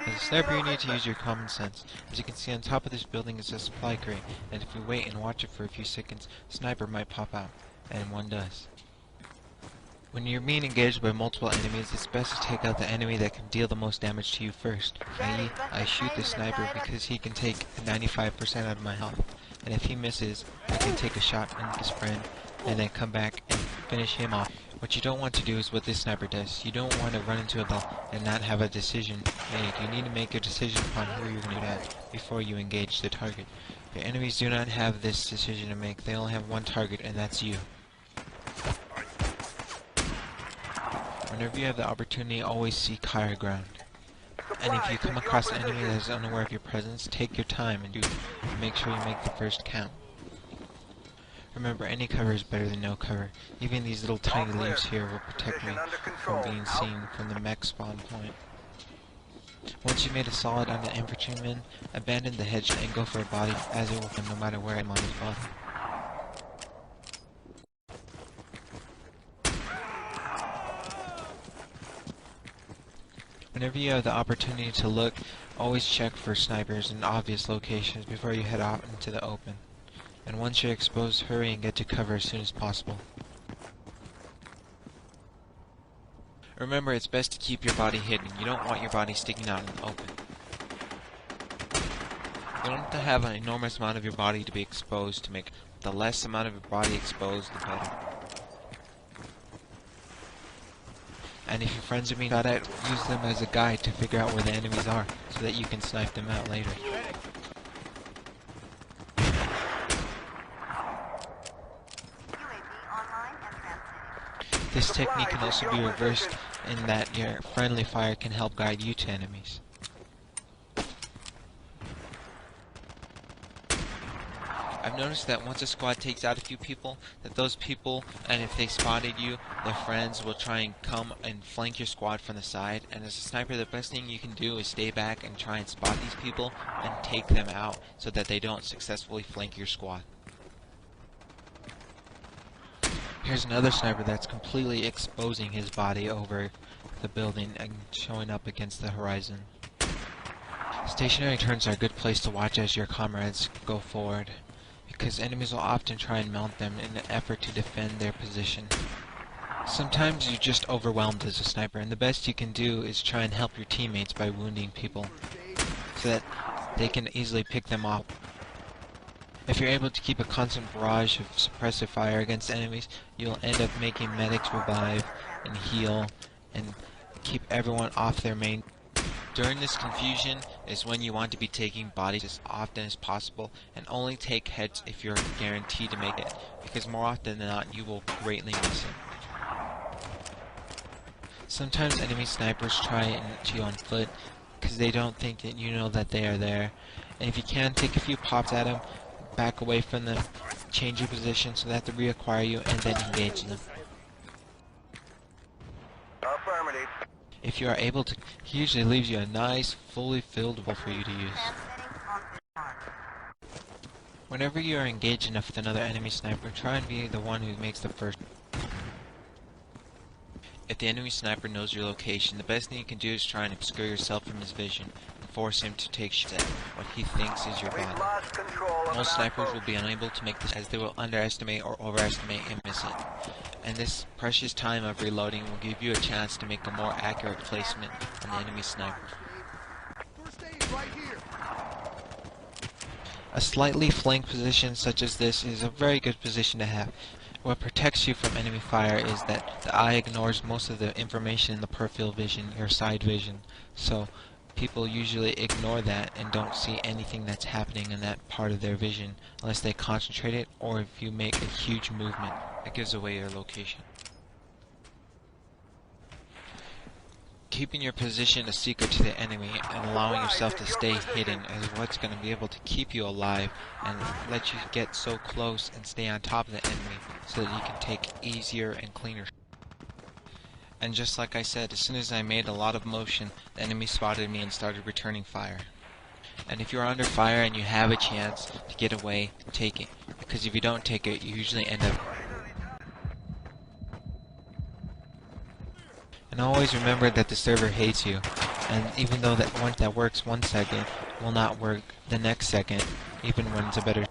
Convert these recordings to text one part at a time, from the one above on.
As a sniper, you need to use your common sense. As you can see, on top of this building is a supply crate, and if you wait and watch it for a few seconds, a sniper might pop out, and one does. When you're being engaged by multiple enemies, it's best to take out the enemy that can deal the most damage to you first. I.e., I shoot the sniper because he can take 95% out of my health, and if he misses, I can take a shot on his friend, and then come back and finish him off. What you don't want to do is what this sniper does. You don't want to run into a battle and not have a decision made. You need to make a decision upon who you're going to do that before you engage the target. Your enemies do not have this decision to make. They only have one target, and that's you. Whenever you have the opportunity, always seek higher ground. And if you come across an enemy that is unaware of your presence, take your time and make sure you make the first count. Remember, any cover is better than no cover. Even these little tiny leaves here will protect me from being seen from the mech spawn point. Once you've made a solid on the infantryman, abandon the headshot and go for a body, as it will him no matter where I'm on his body. Whenever you have the opportunity to look, always check for snipers in obvious locations before you head out into the open. And once you're exposed, hurry and get to cover as soon as possible. Remember, it's best to keep your body hidden. You don't want your body sticking out in the open. You don't have to have an enormous amount of your body to be exposed to make the less amount of your body exposed, the better. And if your friends are being shot at, use them as a guide to figure out where the enemies are, so that you can snipe them out later. This technique can also be reversed in that your friendly fire can help guide you to enemies. I've noticed that once a squad takes out a few people, that those people, and if they spotted you, their friends will try and come and flank your squad from the side, and as a sniper the best thing you can do is stay back and try and spot these people and take them out so that they don't successfully flank your squad. Here's another sniper that's completely exposing his body over the building and showing up against the horizon. Stationary turrets are a good place to watch as your comrades go forward, because enemies will often try and mount them in an effort to defend their position. Sometimes you're just overwhelmed as a sniper, and the best you can do is try and help your teammates by wounding people, so that they can easily pick them off. If you're able to keep a constant barrage of suppressive fire against enemies, you'll end up making medics revive and heal and keep everyone off their main. During this confusion is when you want to be taking bodies as often as possible, and only take heads if you're guaranteed to make it, because more often than not you will greatly miss it. Sometimes enemy snipers try and hit you on foot because they don't think that you know that they are there, and if you can, take a few pops at them, back away from them, change your position so that they reacquire you, and then engage them. Affirmative. If you are able to, he usually leaves you a nice, fully filled wall for you to use. Whenever you are engaged enough with another enemy sniper, try and be the one who makes the first. If the enemy sniper knows your location, the best thing you can do is try and obscure yourself from his vision and force him to take shots at what he thinks is your body. Most snipers will be unable to make this, as they will underestimate or overestimate and miss it. And this precious time of reloading will give you a chance to make a more accurate placement on the enemy sniper. A slightly flanked position such as this is a very good position to have. What protects you from enemy fire is that the eye ignores most of the information in the peripheral vision, your side vision, so people usually ignore that and don't see anything that's happening in that part of their vision unless they concentrate it, or if you make a huge movement that gives away your location. Keeping your position a secret to the enemy and allowing yourself to stay hidden is what's going to be able to keep you alive and let you get so close and stay on top of the enemy so that you can take easier and cleaner. And just like I said, as soon as I made a lot of motion, the enemy spotted me and started returning fire. And if you're under fire and you have a chance to get away, take it. Because if you don't take it, you usually end up. And always remember that the server hates you, And even though that one that works 1 second will not work the next second, even when it's a better.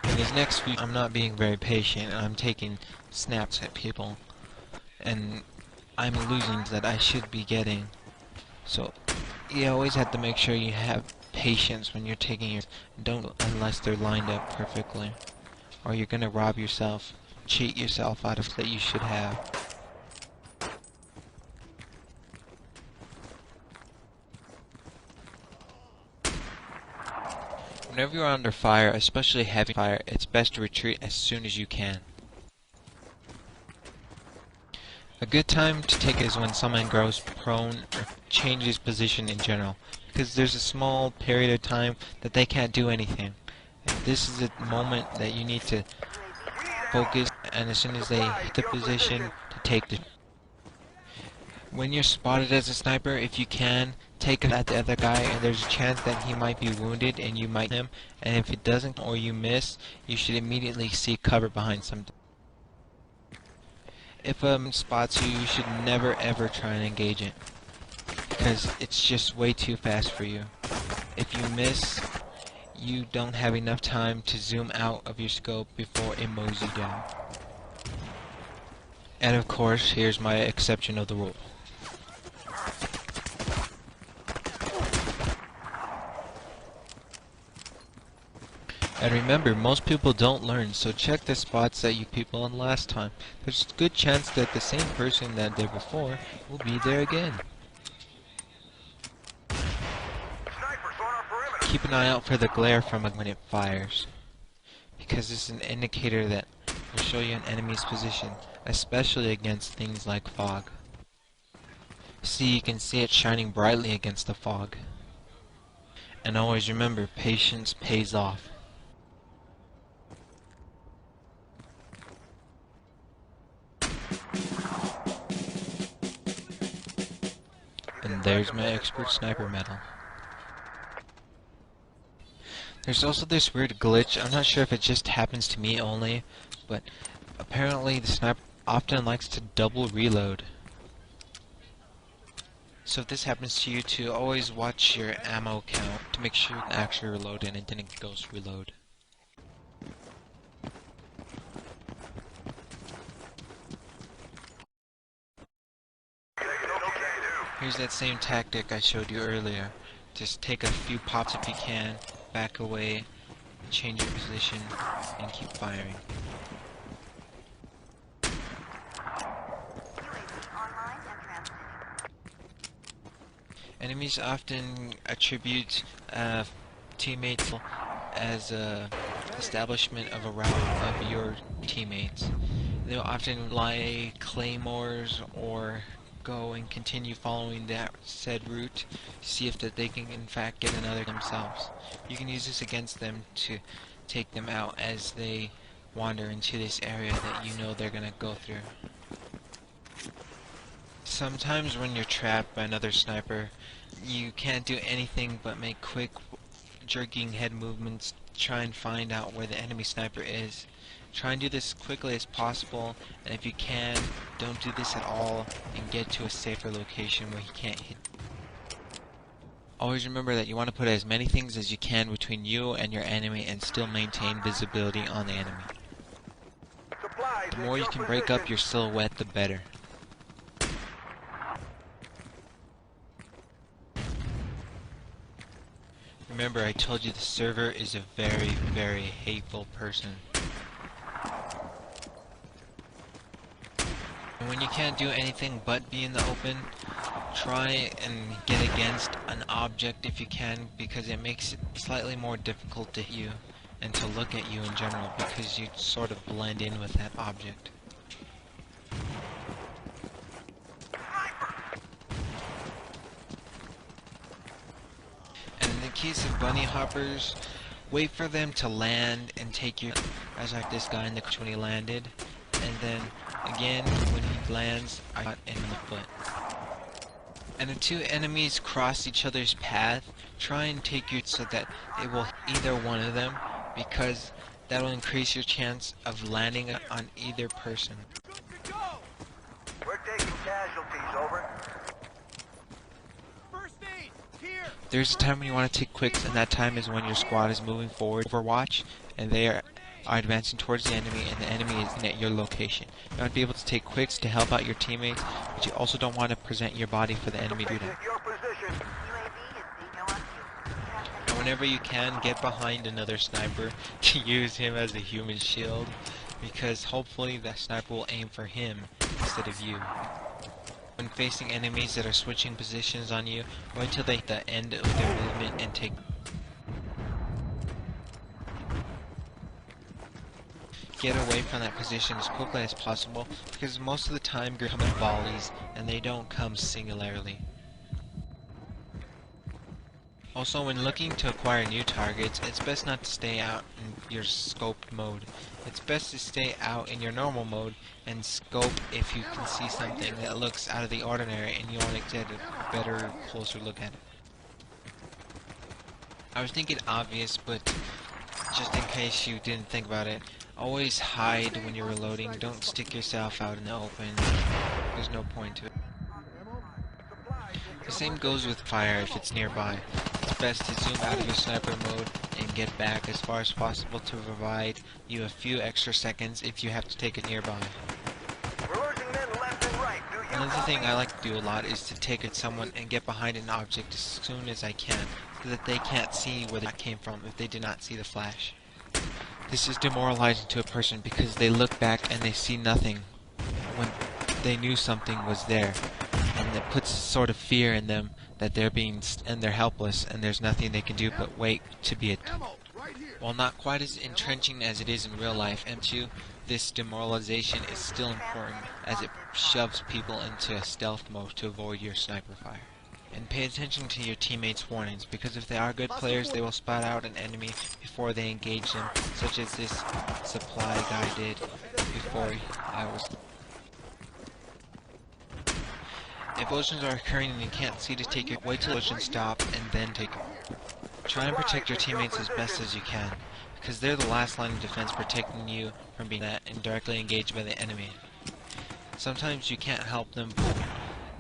In these next few, I'm not being very patient, and I'm taking snaps at people, and I'm losing that I should be getting. So you always have to make sure you have patience when you're taking your. Don't unless they're lined up perfectly, or you're gonna rob yourself, cheat yourself out of that you should have. Whenever you're under fire, especially heavy fire, it's best to retreat as soon as you can. A good time to take it is when someone goes prone or changes position in general, because there's a small period of time that they can't do anything. And this is a moment that you need to focus, and as soon as they hit the position, to take the. When you're spotted as a sniper, if you can, take it at the other guy, and there's a chance that he might be wounded and you might hit him, and if it doesn't or you miss, you should immediately seek cover behind something. If spots you, you should never ever try and engage it, because it's just way too fast for you. If you miss, you don't have enough time to zoom out of your scope before it mows you down. And of course, here's my exception of the rule. And remember, most people don't learn, so check the spots that you people on last time. There's a good chance that the same person that did before will be there again. Keep an eye out for the glare from it when it fires, because it's an indicator that will show you an enemy's position, especially against things like fog. See, you can see it shining brightly against the fog. And always remember, patience pays off. And there's my expert sniper medal. There's also this weird glitch. I'm not sure if it just happens to me only, but apparently the sniper often likes to double reload. So if this happens to you too, always watch your ammo count to make sure you can actually reload and it didn't ghost reload. Here's that same tactic I showed you earlier. Just take a few pops if you can, back away, change your position, and keep firing. Enemies often attribute teammates as establishment of a route of your teammates. They'll often lie claymores or go and continue following that said route to see if that they can in fact get another themselves. You can use this against them to take them out as they wander into this area that you know they're gonna go through. Sometimes when you're trapped by another sniper, you can't do anything but make quick jerking head movements to try and find out where the enemy sniper is. Try and do this quickly as possible, and if you can, don't do this at all and get to a safer location where he can't hit. Always remember that you want to put as many things as you can between you and your enemy and still maintain visibility on the enemy. The more you can break up your silhouette, the better. Remember, I told you the server is a very, very hateful person. And when you can't do anything but be in the open, try and get against an object if you can, because it makes it slightly more difficult to hit you and to look at you in general, because you sort of blend in with that object. And in the case of bunny hoppers, wait for them to land and take you, as like this guy in the when he landed, and then again when he lands, I got him in the foot. And if two enemies cross each other's path, try and take you so that it will hit either one of them, because that will increase your chance of landing on either person. We're taking casualties. There's a time when you want to take quicks, and that time is when your squad is moving forward. Overwatch, and they are advancing towards the enemy, and the enemy is at your location. You want to be able to take quicks to help out your teammates, but you also don't want to present your body for the enemy to do that. And whenever you can, get behind another sniper to use him as a human shield, because hopefully that sniper will aim for him instead of you. When facing enemies that are switching positions on you, wait till they hit the end of their movement and take. Get away from that position as quickly as possible, because most of the time you're coming volleys and they don't come singularly. Also, when looking to acquire new targets, it's best not to stay out in your scoped mode. It's best to stay out in your normal mode and scope if you can see something that looks out of the ordinary and you want to get a better, closer look at it. I was thinking obvious, but just in case you didn't think about it, always hide when you're reloading. Don't stick yourself out in the open. There's no point to it. The same goes with fire if it's nearby. It's best to zoom out of your sniper mode and get back as far as possible to provide you a few extra seconds if you have to take it nearby. Another thing I like to do a lot is to take at someone and get behind an object as soon as I can, so that they can't see where that came from if they did not see the flash. This is demoralizing to a person because they look back and they see nothing when they knew something was there. And it puts sort of fear in them that they're helpless and there's nothing they can do but wait to be attacked. While not quite as entrenching as it is in real life, M2, this demoralization is still important as it shoves people into a stealth mode to avoid your sniper fire. And pay attention to your teammates' warnings, because if they are good players, they will spot out an enemy before they engage them, such as this supply guy did before I was. If explosions are occurring and you can't see to take it, wait till the explosions stop and then take it. Try and protect your teammates as best as you can, because they're the last line of defense protecting you from being indirectly engaged by the enemy. Sometimes you can't help them, but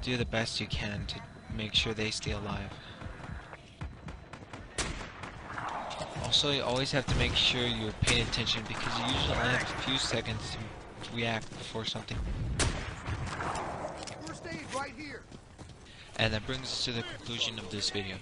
do the best you can to make sure they stay alive. Also, you always have to make sure you're paying attention, because you usually only have a few seconds to react before something. And that brings us to the conclusion of this video.